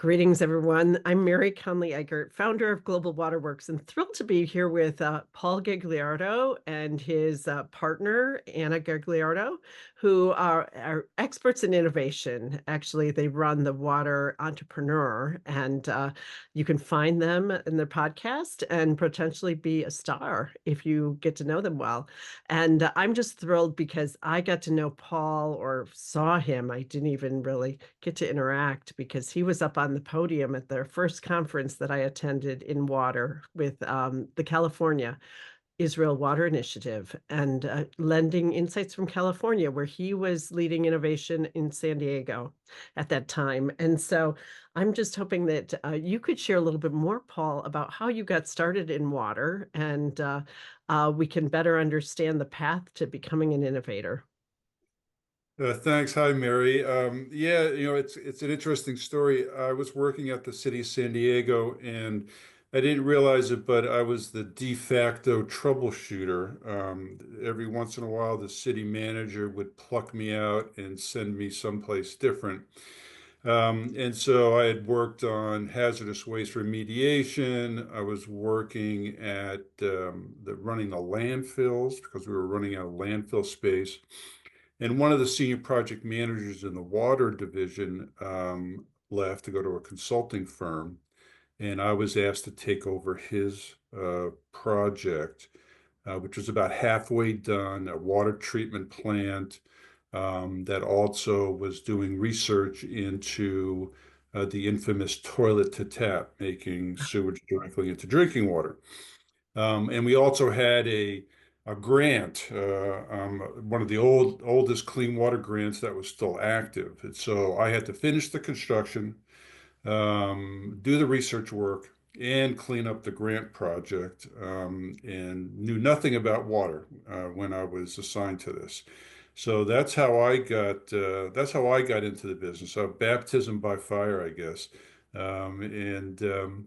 Greetings, everyone. I'm Mary Conley Eggert, founder of Global Waterworks, and thrilled to be here with Paul Gagliardo and his partner, Anna Gagliardo, who are experts in innovation. Actually, they run the Water Entrepreneur, and you can find them in their podcast and potentially be a star if you get to know them well. And I'm just thrilled because I got to know Paul or saw him. I didn't even really get to interact because he was up on the podium at their first conference that I attended in water with the California Israel Water Initiative and lending insights from California, where he was leading innovation in San Diego at that time. And so I'm just hoping that you could share a little bit more, Paul, about how you got started in water and we can better understand the path to becoming an innovator. Thanks. Hi, Mary. Yeah, it's an interesting story. I was working at the city of San Diego, and I didn't realize it, but I was the de facto troubleshooter. Every once in a while, the city manager would pluck me out and send me someplace different. And so I had worked on hazardous waste remediation. I was working at running the landfills because we were running out of landfill space. And one of the senior project managers in the water division left to go to a consulting firm, and I was asked to take over his project, which was about halfway done, a water treatment plant that also was doing research into the infamous toilet to tap, making sewage directly into drinking water. And we also had a grant, one of the oldest clean water grants that was still active. And so I had to finish the construction, do the research work, and clean up the grant project, and knew nothing about water when I was assigned to this. So that's how I got into the business. So baptism by fire, I guess. And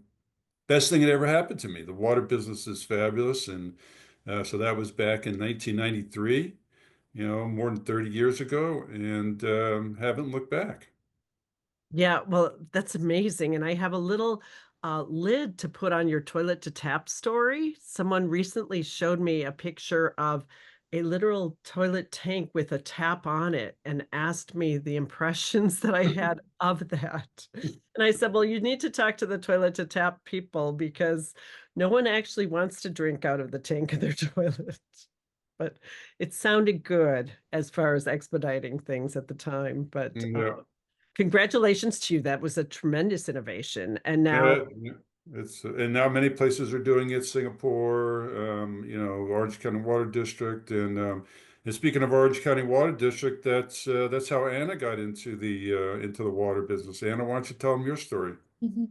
Best thing that ever happened to me. The water business is fabulous, and so that was back in 1993, more than 30 years ago, and haven't looked back. Yeah, well, that's amazing. And I have a little lid to put on your toilet to tap story. Someone recently showed me a picture of a literal toilet tank with a tap on it and asked me the impressions that I had of that. And I said, well, you need to talk to the toilet to tap people because no one actually wants to drink out of the tank of their toilet. But it sounded good as far as expediting things at the time. But Yeah, congratulations to you. That was a tremendous innovation. And now, yeah, it's and now many places are doing it. Singapore, Orange County Water District, and speaking of Orange County Water District, that's how Anna got into the water business. Anna, why don't you tell them your story? Mhm.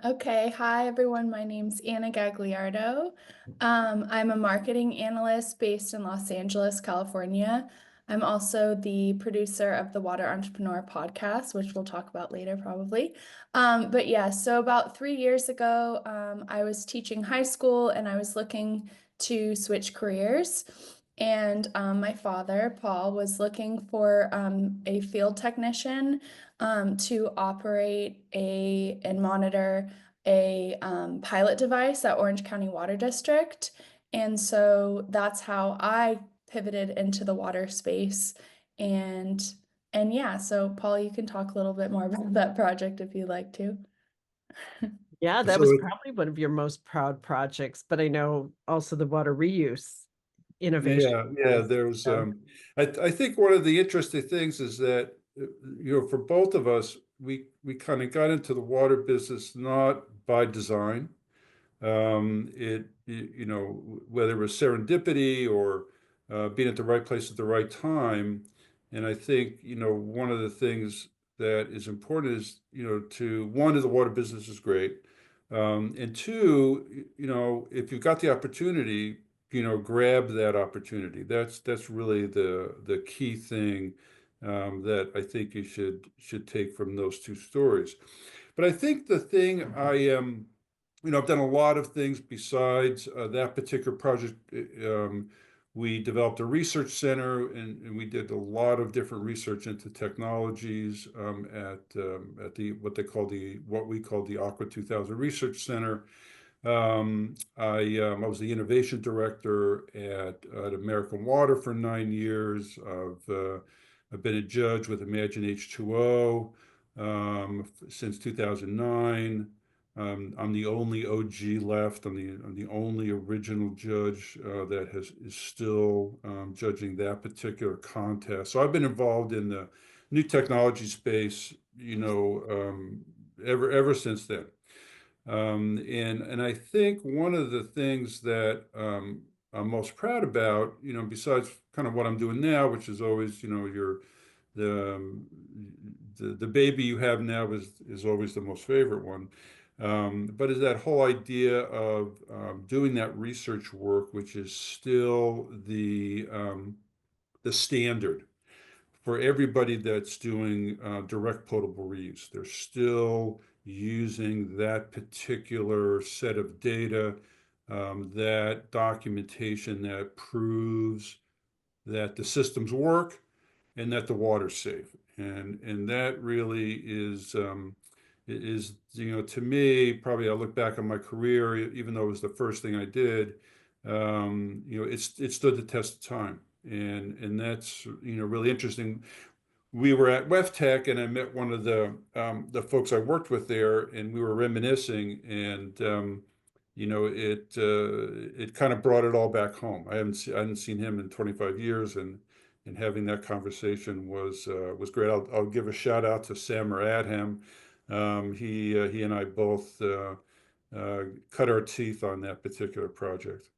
Okay. Hi, everyone. My name's Anna Gagliardo. I'm a marketing analyst based in Los Angeles, California. I'm also the producer of the Water Entrepreneur podcast, which we'll talk about later probably. But yeah, so about 3 years ago, I was teaching high school and I was looking to switch careers. And my father, Paul, was looking for a field technician to operate and monitor a pilot device at Orange County Water District. And so that's how I pivoted into the water space. And and yeah, so Paul, you can talk a little bit more about that project if you'd like to. yeah, that was So probably one of your most proud projects, but I know also the water reuse innovation yeah, you yeah, guys there's have done. I think one of the interesting things is that for both of us, we kind of got into the water business not by design. Whether it was serendipity or being at the right place at the right time. And I think, one of the things that is important is, to one, is the water business is great. And two, if you've got the opportunity, grab that opportunity. That's really the key thing that I think you should take from those two stories. But I think the thing I am, I've done a lot of things besides that particular project We developed a research center, and we did a lot of different research into technologies at the what we call the Aqua 2000 Research Center. I was the innovation director at American Water for 9 years. I've been a judge with Imagine H2O since 2009. I'm the only OG left. I'm the only original judge that is still judging that particular contest. So I've been involved in the new technology space, ever since then. And I think one of the things that I'm most proud about, besides kind of what I'm doing now, which is always, the um, the baby you have now is always the most favorite one. But is that whole idea of doing that research work, which is still the standard for everybody that's doing direct potable reuse. They're still using that particular set of data, that documentation that proves that the systems work and that the water's safe. And that really is, to me, probably I look back on my career, even though it was the first thing I did, it stood the test of time. And that's, really interesting. We were at WEFTech, and I met one of the folks I worked with there, and we were reminiscing, and it kind of brought it all back home. I hadn't seen him in 25 years, and having that conversation was great. I'll give a shout out to Sam Adham. He and I both cut our teeth on that particular project.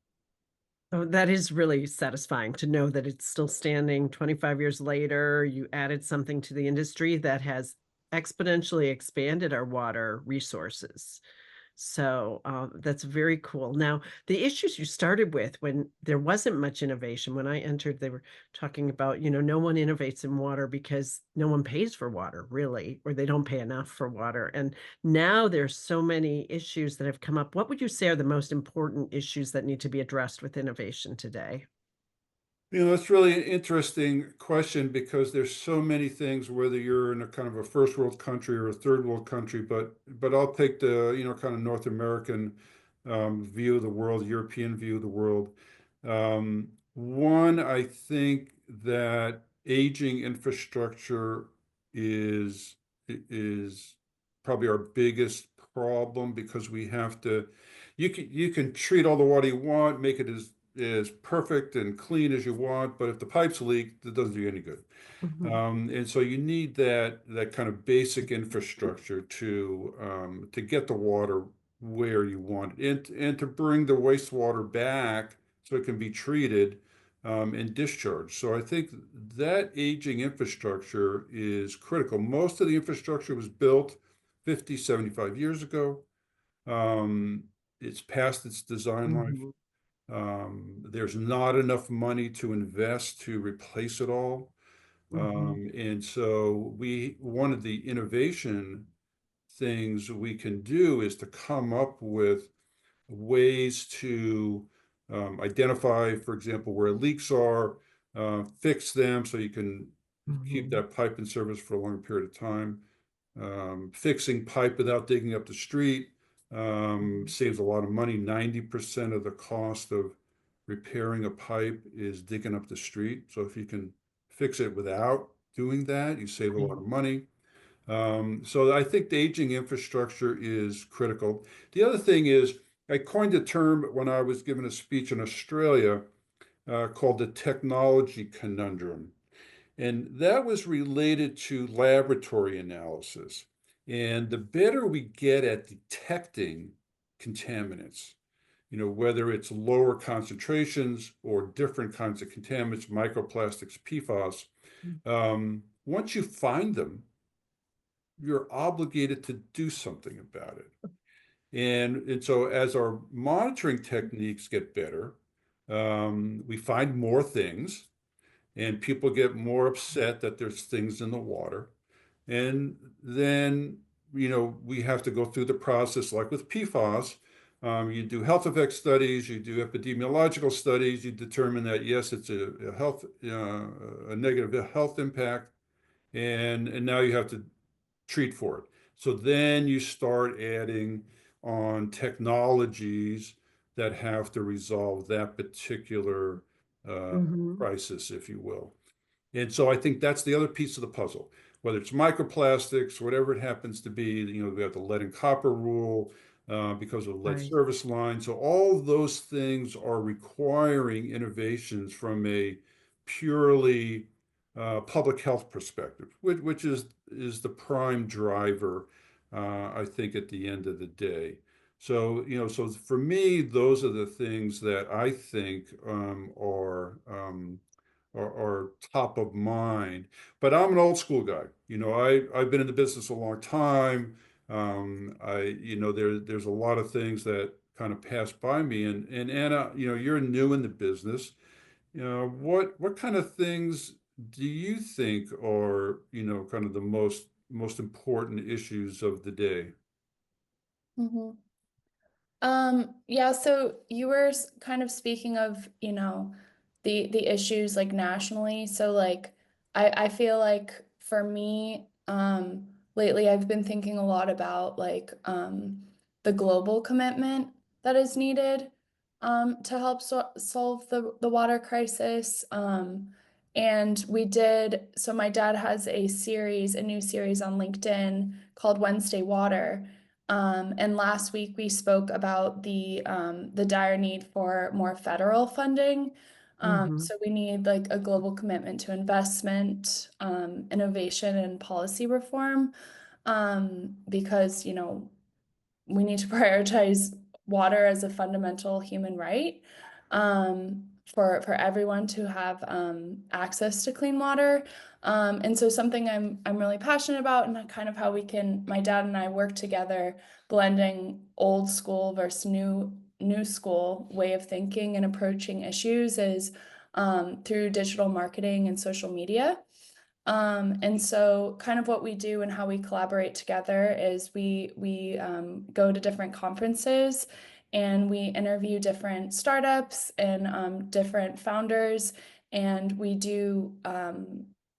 Oh, that is really satisfying to know that it's still standing 25 years later. You added something to the industry that has exponentially expanded our water resources. So that's very cool. Now, the issues you started with when there wasn't much innovation, when I entered, they were talking about, no one innovates in water because no one pays for water, really, or they don't pay enough for water. And now there's so many issues that have come up. What would you say are the most important issues that need to be addressed with innovation today? That's really an interesting question because there's so many things, whether you're in a kind of a first world country or a third world country, but I'll take the, kind of North American view of the world, European view of the world. One, I think that aging infrastructure is is probably our biggest problem because we have to, you can treat all the water you want, make it as perfect and clean as you want, but if the pipes leak, that doesn't do you any good. Mhm. And so you need that kind of basic infrastructure to get the water where you want it, and to bring the wastewater back so it can be treated and discharged. So I think that aging infrastructure is critical. Most of the infrastructure was built 50, 75 years ago. Um, it's past its design life. Mhm. There's not enough money to invest to replace it all. Mhm. And so one of the innovation things we can do is to come up with ways to identify, for example, where leaks are, fix them so you can keep Mhm. that pipe in service for a longer period of time. Fixing pipe without digging up the street saves a lot of money. 90% of the cost of repairing a pipe is digging up the street. So if you can fix it without doing that, you save a lot Right. of money. So I think the aging infrastructure is critical. The other thing is, I coined a term when I was giving a speech in Australia called the technology conundrum. And that was related to laboratory analysis. And the better we get at detecting contaminants, whether it's lower concentrations or different kinds of contaminants, microplastics, PFAS, once you find them, you're obligated to do something about it. And so as our monitoring techniques get better, we find more things, and people get more upset that there's things in the water. And then, we have to go through the process, like with PFAS, You do health effect studies, you do epidemiological studies, you determine that yes, it's a negative health impact, and now you have to treat for it. So then you start adding on technologies that have to resolve that particular Mhm. crisis, if you will. And so I think that's the other piece of the puzzle, whether it's microplastics, whatever it happens to be. We have the lead and copper rule because of the lead Right. service line. So all of those things are requiring innovations from a purely public health perspective, which is the prime driver, I think, at the end of the day. So for me, those are the things that I think are top of mind. But I'm an old school guy. I've been in the business a long time. There's a lot of things that kind of pass by me. And Anna, you're new in the business. What kind of things do you think are, kind of the most important issues of the day? Mhm. Yeah, so you were kind of speaking of, the issues like nationally. So like I feel like for me, lately I've been thinking a lot about like the global commitment that is needed to help solve the water crisis. And so my dad has a new series on LinkedIn called Wednesday Water. And last week we spoke about the dire need for more federal funding. Mhm. So we need like a global commitment to investment, innovation, and policy reform. Because we need to prioritize water as a fundamental human right, for everyone to have access to clean water. And so something I'm really passionate about, and kind of how my dad and I work together, blending old school versus new school way of thinking and approaching issues, is through digital marketing and social media. And so kind of what we do and how we collaborate together is we go to different conferences and we interview different startups and different founders, and we do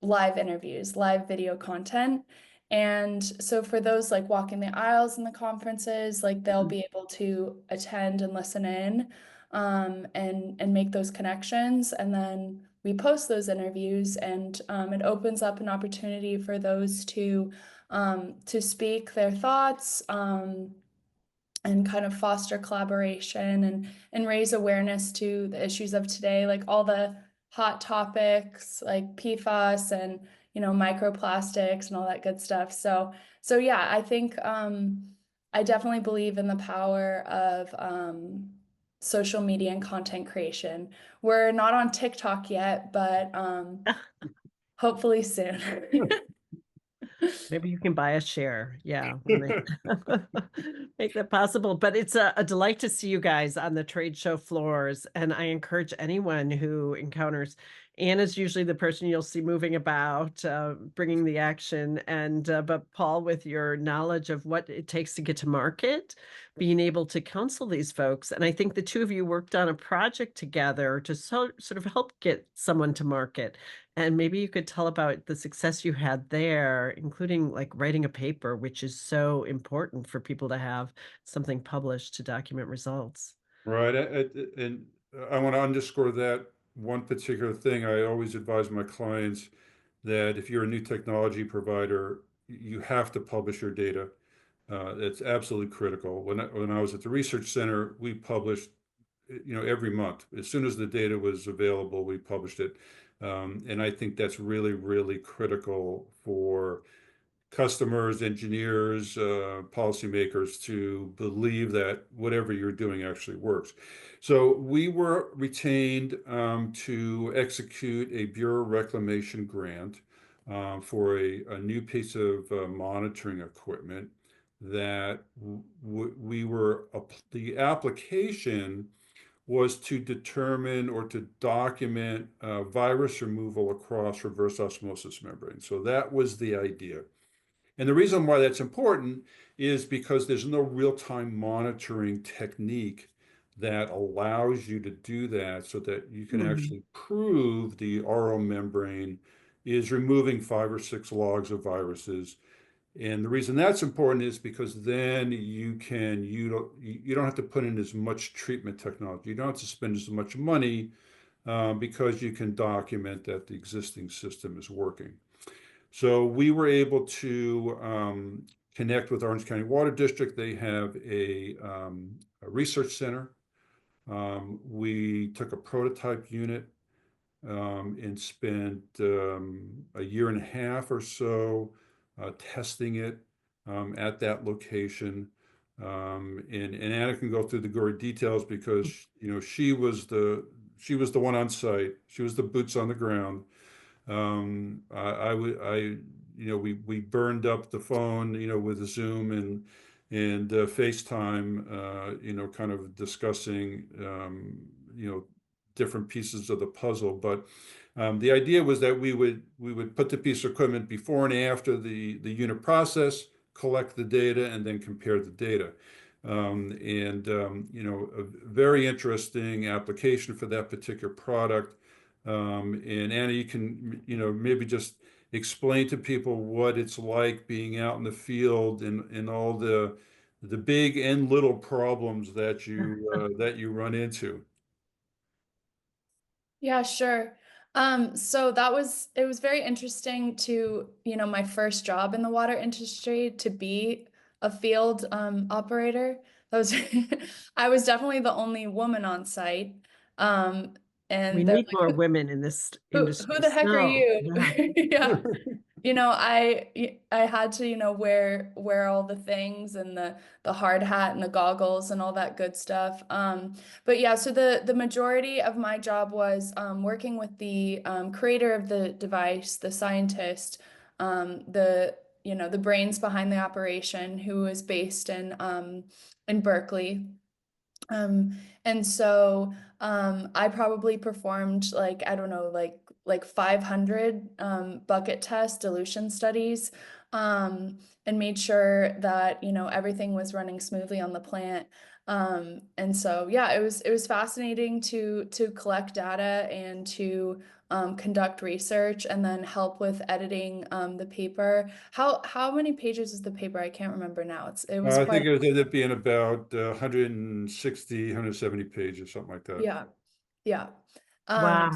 live interviews, live video content. And so for those like walking the aisles in the conferences, like they'll be able to attend and listen in, and make those connections. And then we post those interviews, and it opens up an opportunity for those to speak their thoughts, and kind of foster collaboration and raise awareness to the issues of today, like all the hot topics like PFAS and microplastics and all that good stuff. So yeah, I think I definitely believe in the power of social media and content creation. We're not on TikTok yet, but hopefully soon. Maybe you can buy a share. Yeah, and make that possible. But it's a delight to see you guys on the trade show floors. And I encourage anyone who encounters Anna's usually the person you'll see moving about, bringing the action. But Paul, with your knowledge of what it takes to get to market, being able to counsel these folks. And I think the two of you worked on a project together to sort of help get someone to market. And maybe you could tell about the success you had there, including like writing a paper, which is so important for people to have something published to document results. Right. And I want to underscore that one particular thing. I always advise my clients that if you're a new technology provider, you have to publish your data. It's absolutely critical. When I was at the research center, we published, every month. As soon as the data was available, we published it. And I think that's really, really critical for customers, engineers, policymakers to believe that whatever you're doing actually works. So we were retained to execute a Bureau Reclamation grant for a new piece of monitoring equipment that the application was to determine or to document virus removal across reverse osmosis membrane. So that was the idea. And the reason why that's important is because there's no real-time monitoring technique that allows you to do that so that you can Mhm. actually prove the RO membrane is removing 5 or 6 logs of viruses. And the reason that's important is because then you don't have to put in as much treatment technology. You don't have to spend as much money because you can document that the existing system is working. So we were able to connect with Orange County Water District. They have a research center. We took a prototype unit and spent a year and a half or so testing it at that location. And Anna can go through the gory details because she was the one on site. She was the boots on the ground. We burned up the phone, with Zoom and FaceTime, kind of discussing, different pieces of the puzzle. But the idea was that we would put the piece of equipment before and after the unit process, collect the data, and then compare the data. A very interesting application for that particular product. And Anna, you can, maybe just explain to people what it's like being out in the field and all the big and little problems that you run into. Yeah, sure. So it was very interesting to, my first job in the water industry to be a field operator. That was I was definitely the only woman on site. Um, We and they're need more like, women in this who industry the heck are still. you? Yeah. Yeah. I had to, wear all the things and the hard hat and the goggles and all that good stuff. But yeah, so the majority of my job was working with the creator of the device, the scientist, the brains behind the operation, who is based in Berkeley. Um, and so I probably performed like, I don't know, like 500 bucket test dilution studies, and made sure that, everything was running smoothly on the plant. And so yeah, it was fascinating to collect data and to conduct research and then help with editing the paper. How many pages is the paper? I can't remember now. It was I quite. think it ended up being about 160, 170 pages, something like that. Yeah. Yeah. Wow.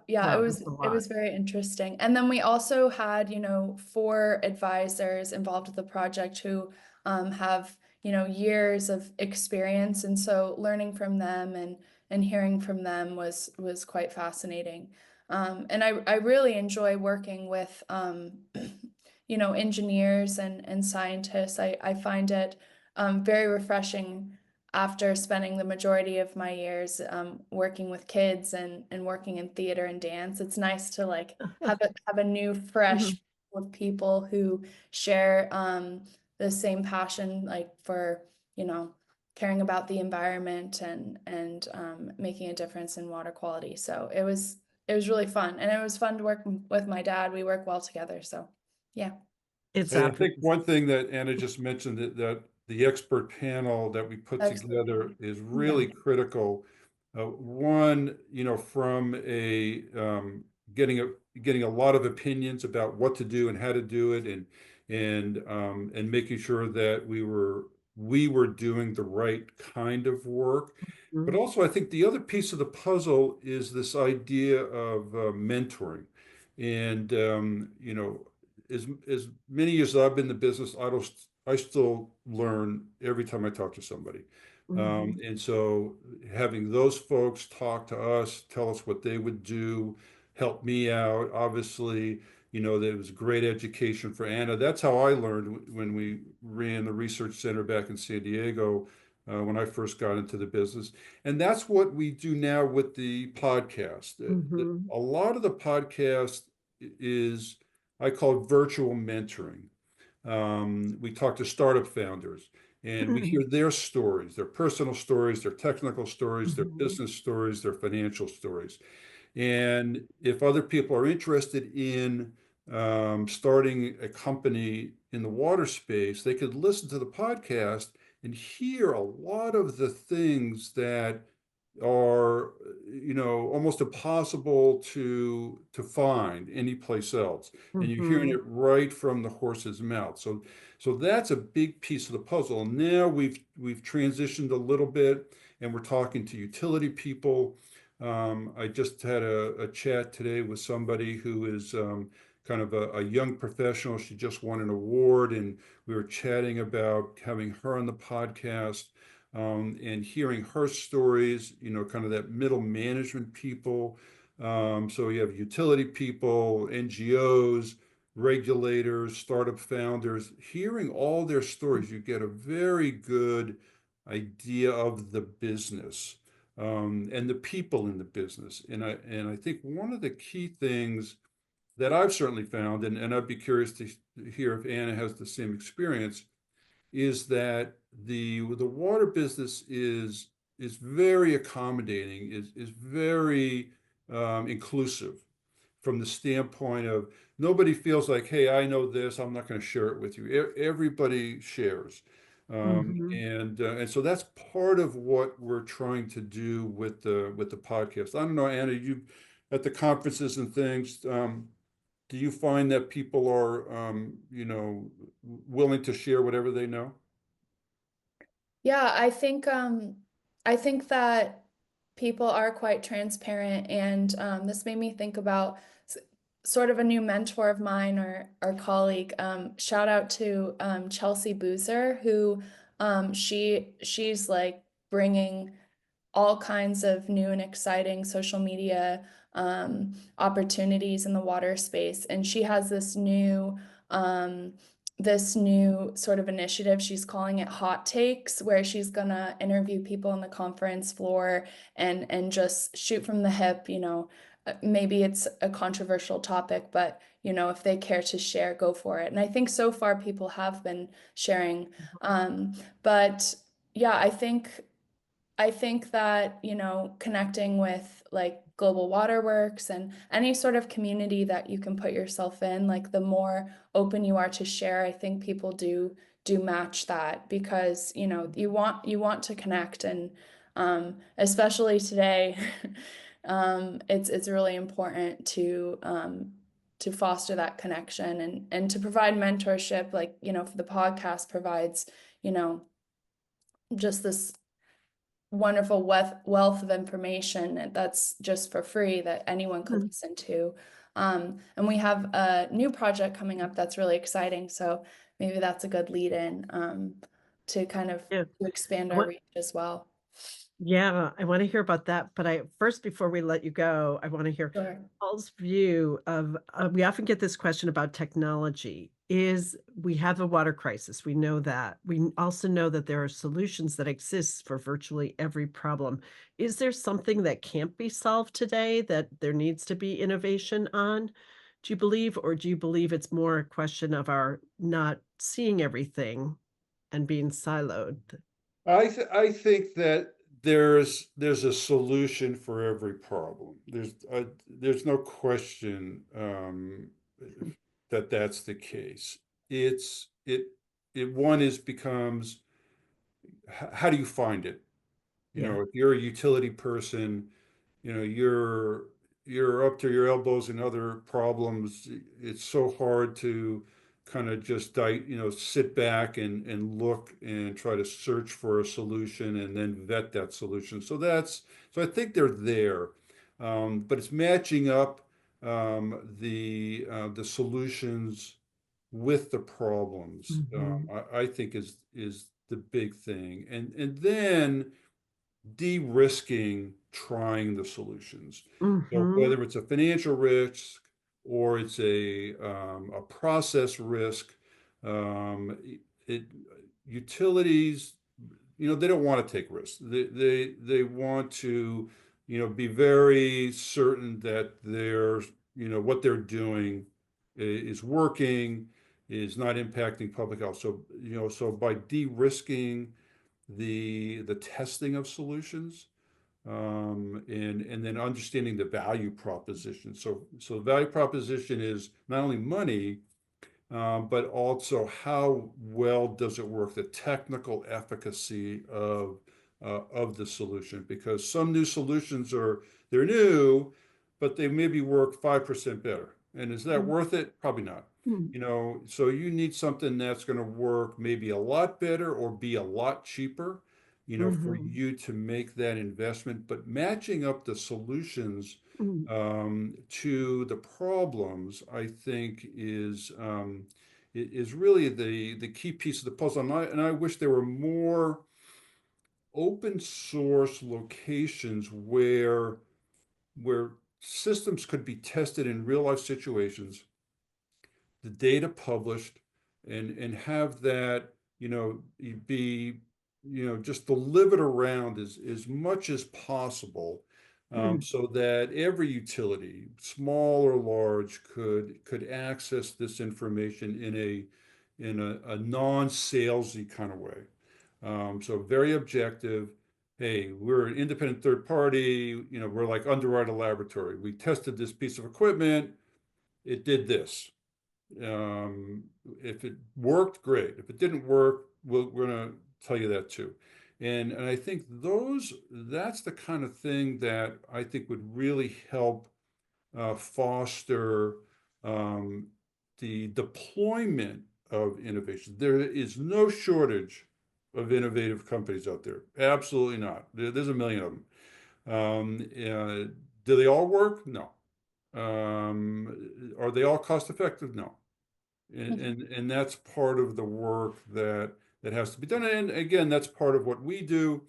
Yeah, it Wow, was that's a it lot. was very interesting. And then we also had, 4 advisors involved with the project who have, years of experience. And so learning from them and hearing from them was quite fascinating. And I really enjoy working with engineers and scientists. I find it very refreshing after spending the majority of my years working with kids and working in theater and dance. It's nice to like have a new, fresh Mhm. group of people who share the same passion, like for, caring about the environment and making a difference in water quality. So it was really fun, and it was fun to work with my dad. We work well together. So yeah, It's I think absolutely. one thing that Anna just mentioned that the expert panel that we put excellent. together is Yeah. really critical. One, from getting a lot of opinions about what to do and how to do it, and making sure that we were doing the right kind of work. But Mhm. also, I think the other piece of the puzzle is this idea of mentoring. And as many years as I've been in the business, I still learn every time I talk to somebody. Mhm. And so having those folks talk to us, tell us what they would do, help me out. Obviously, there was great education for Anna. That's how I learned when we ran the research center back in San Diego, when I first got into the business. And that's what we do now with the podcast. Mhm. A lot of the podcast is, I call it virtual mentoring. We talk to startup founders and we hear their stories, their personal stories, their technical stories, their Mhm. business stories, their financial stories. And if other people are interested in starting a company in the water space, they could listen to the podcast and hear a lot of the things that are, almost impossible to find anyplace else. And you're hearing Mhm. it right from the horse's mouth. So that's a big piece of the puzzle. And now we've transitioned a little bit, and we're talking to utility people. I just had a chat today with somebody who is kind of a young professional. She just won an award, and we were chatting about having her on the podcast, and hearing her stories, kind of that middle management people. So you have utility people, NGOs, regulators, startup founders, hearing all their stories, you get a very good idea of the business, and the people in the business. And I think one of the key things that I've certainly found, and I'd be curious to hear if Anna has the same experience, is that the water business is very accommodating, is very inclusive from the standpoint of nobody feels like, hey, I know this, I'm not going to share it with you. Everybody shares. Mhm. And so that's part of what we're trying to do with the podcast. I don't know, Anna, you at the conferences and things, do you find that people are, willing to share whatever they know? Yeah, I think that people are quite transparent, and this made me think about sort of a new mentor of mine or colleague. Shout out to Chelsea Boozer, who she's like bringing all kinds of new and exciting social media opportunities in the water space. And she has this new sort of initiative. She's calling it Hot Takes, where she's gonna interview people on the conference floor and just shoot from the hip, maybe it's a controversial topic, but if they care to share, go for it. And I think so far people have been sharing. But yeah, I think that, connecting with like Global Waterworks and any sort of community that you can put yourself in, like the more open you are to share, I think people do match that because, you want to connect and especially today, it's really important to foster that connection and to provide mentorship, like, for the podcast provides, you know, just this wonderful wealth of information that's just for free that anyone could Mhm. listen to. And we have a new project coming up that's really exciting. So maybe that's a good lead in to kind of Yeah. to expand I our want reach as well. Yeah, I want to hear about that. But first, before we let you go, I want to hear Sure. Paul's view of, we often get this question about technology. We have a water crisis. We know that. We also know that there are solutions that exist for virtually every problem. Is there something that can't be solved today that there needs to be innovation on? Do you believe, or do you believe it's more a question of our not seeing everything and being siloed? I think that there's a solution for every problem. There's no question, that that's the case. It's it it one is becomes, how do you find it? Yeah. If you're a utility person, you're up to your elbows in other problems. It's so hard to kind of just sit back and look and try to search for a solution and then vet that solution. So I think they're there, but it's matching up, the solutions with the problems. Mhm. I think is the big thing, and then de-risking trying the solutions. So Mhm. whether it's a financial risk or it's a process risk, um, it utilities, they don't want to take risks. They want to, be very certain that what they're doing is working, is not impacting public health. So by de-risking the testing of solutions, and then understanding the value proposition. So the value proposition is not only money, but also how well does it work, the technical efficacy of the solution. Because some new solutions they're new, but they maybe work 5% better. And is that worth it? Probably not. Mhm. So you need something that's going to work maybe a lot better or be a lot cheaper, for Mhm. you to make that investment. But matching up the solutions Mhm. to the problems, I think is really the key piece of the puzzle. And I wish there were more open source locations where systems could be tested in real life situations, the data published, and have that, be, just to live it around as much as possible, Mhm. so that every utility, small or large, could access this information in a non-salesy kind of way. So very objective. Hey, we're an independent third party, we're like Underwriter Laboratory. We tested this piece of equipment, it did this. Um, if it worked, great. If it didn't work, we're going to tell you that too. And I think that's the kind of thing that I think would really help foster the deployment of innovation. There is no shortage of innovative companies out there. Absolutely not. There's a million of them. Do they all work? No. Are they all cost effective? No. And that's part of the work that has to be done. And again, that's part of what we do.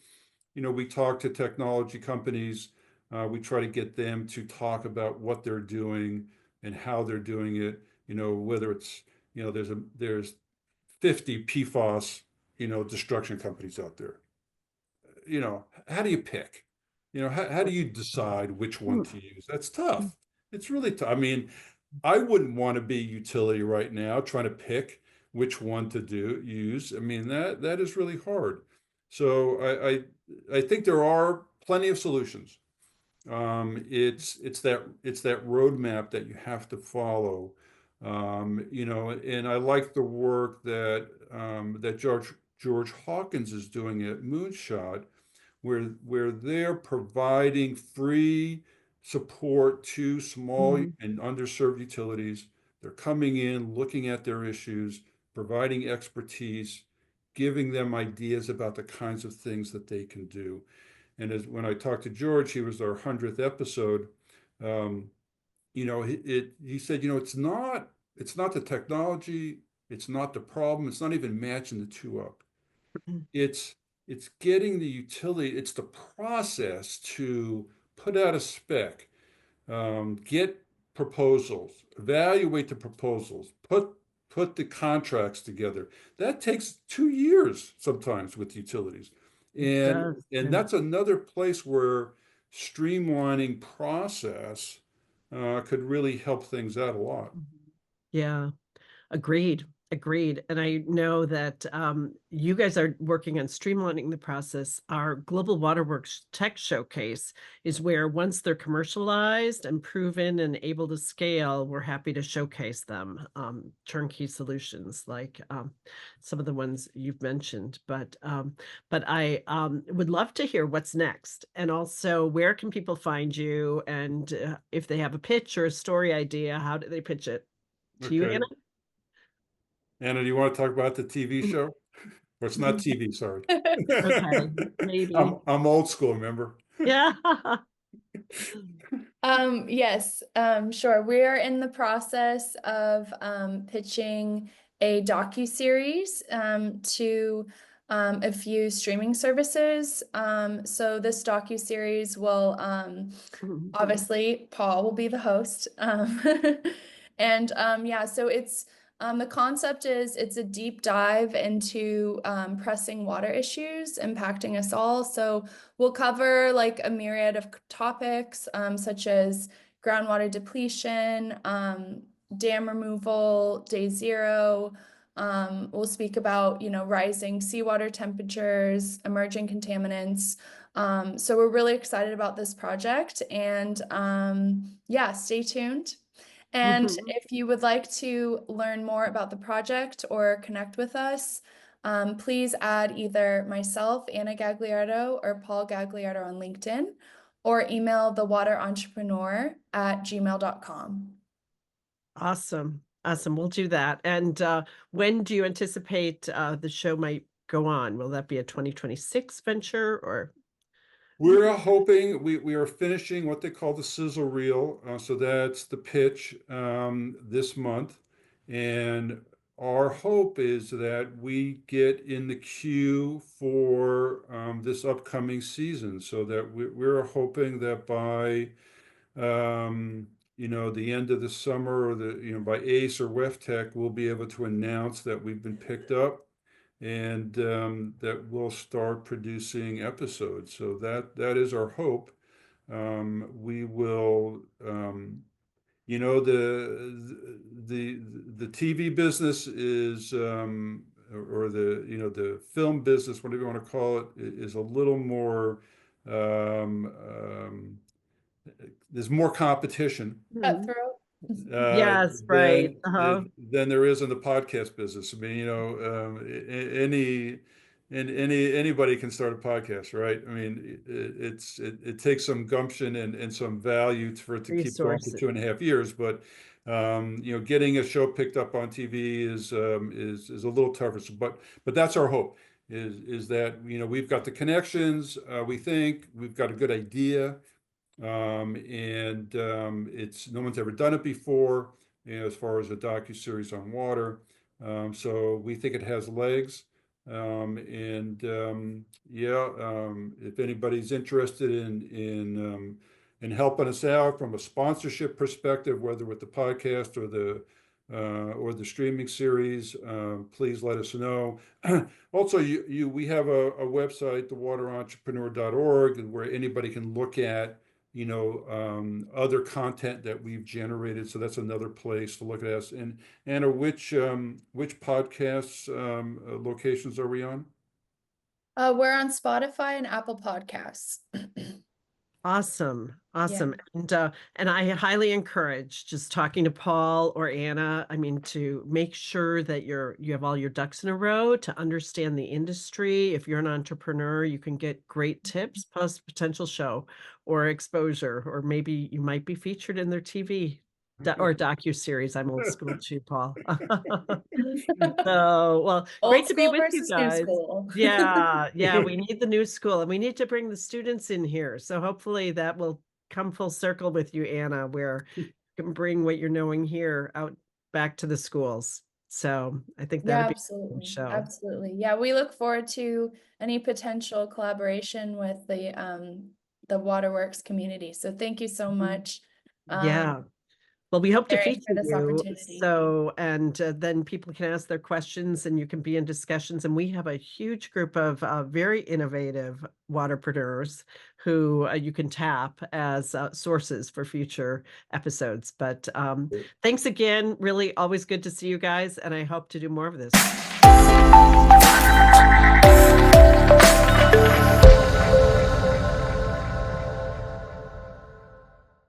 We talk to technology companies. We try to get them to talk about what they're doing and how they're doing it. Whether it's, there's 50 PFAS, destruction companies out there. How do you pick? How do you decide which one to use? That's tough. It's really tough. I mean, I wouldn't want to be utility right now trying to pick which one to use. I mean, that is really hard. So I think there are plenty of solutions. It's that roadmap that you have to follow. And I like the work that George Hawkins is doing at Moonshot, where they're providing free support to small Mhm. and underserved utilities. They're coming in, looking at their issues, providing expertise, giving them ideas about the kinds of things that they can do. And when I talked to George, he was our 100th episode. Um, he said, it's not the technology, it's not the problem, it's not even matching the two up. It's it's getting the utility, it's the process to put out a spec, get proposals, evaluate the proposals, put the contracts together. That takes 2 years sometimes with utilities. It And does, and yeah. that's another place where streamlining process could really help things out a lot. Mhm. Yeah. Agreed, agreed, and I know that, you guys are working on streamlining the process. Our Global Waterworks Tech Showcase is where once they're commercialized and proven and able to scale, we're happy to showcase them, turnkey solutions like, some of the ones you've mentioned. But I, would love to hear what's next, and also where can people find you, and, if they have a pitch or a story idea, how do they pitch it? To you, Okay. Anna? Anna, do you want to talk about the TV show? Or it's not TV, sorry. Okay, maybe. I'm old school, remember? Yeah. Yes, sure. We're in the process of pitching a docu-series to a few streaming services. So this docu-series will Mhm, obviously Paul will be the host. And yeah, so it's the concept is it's a deep dive into pressing water issues impacting us all. So we'll cover like a myriad of topics, such as groundwater depletion, dam removal, day zero. We'll speak about, rising seawater temperatures, emerging contaminants, So we're really excited about this project, and yeah, stay tuned. And Mhm. if you would like to learn more about the project or connect with us, please add either myself, Anna Gagliardo, or Paul Gagliardo on LinkedIn, or email thewaterentrepreneur@gmail.com. Awesome. Awesome. We'll do that. And when do you anticipate the show might go on? Will that be a 2026 venture or? We're hoping we are finishing what they call the sizzle reel. So that's the pitch this month. And our hope is that we get in the queue for this upcoming season, so that we're hoping that by the end of the summer, or by ACE or WEFTEC, we'll be able to announce that we've been picked up, and that we'll start producing episodes. So that is our hope. We will, the TV business is, or the film business, whatever you want to call it, is a little more. Um, um, there's more competition Mhm. Cutthroat. uh, Yes, right. than Uh-huh. than there is in the podcast business. I mean, anybody can start a podcast, right? I mean, it takes some gumption and some value for it to keep going for Resources. 2.5 years. But getting a show picked up on TV is a little tougher. So, but that's our hope. Is that we've got the connections. We think we've got a good idea. And it's no one's ever done it before, as far as a docuseries on water. So we think it has legs. And yeah, if anybody's interested in helping us out from a sponsorship perspective, whether with the podcast or the streaming series, please let us know. Also, we have a website, thewaterentrepreneur.org, where anybody can look at other content that we've generated. So that's another place to look at us. And Anna, which podcasts locations are we on? We're on Spotify and Apple Podcasts. Awesome. Yeah. Awesome. And I highly encourage just talking to Paul or Anna, I mean, to make sure that you have all your ducks in a row to understand the industry. If you're an entrepreneur, you can get great tips, plus potential show or exposure, or maybe you might be featured in their TV or docu-series. I'm old school too, Paul. So, well, Old great to be school with you versus new guys. school. Yeah, yeah, we need the new school and we need to bring the students in here. So hopefully that will come full circle with you, Anna, where you can bring what you're knowing here out back to the schools. So I think Yeah, that'd be a good absolutely. show. Absolutely. Yeah, we look forward to any potential collaboration with the Waterworks community. So thank you so much, Yeah. Well, we hope to Mary, feature for this you. opportunity. So, and then people can ask their questions and you can be in discussions. And we have a huge group of very innovative waterpreneurs who you can tap as sources for future episodes. But thanks again. Really always good to see you guys. And I hope to do more of this.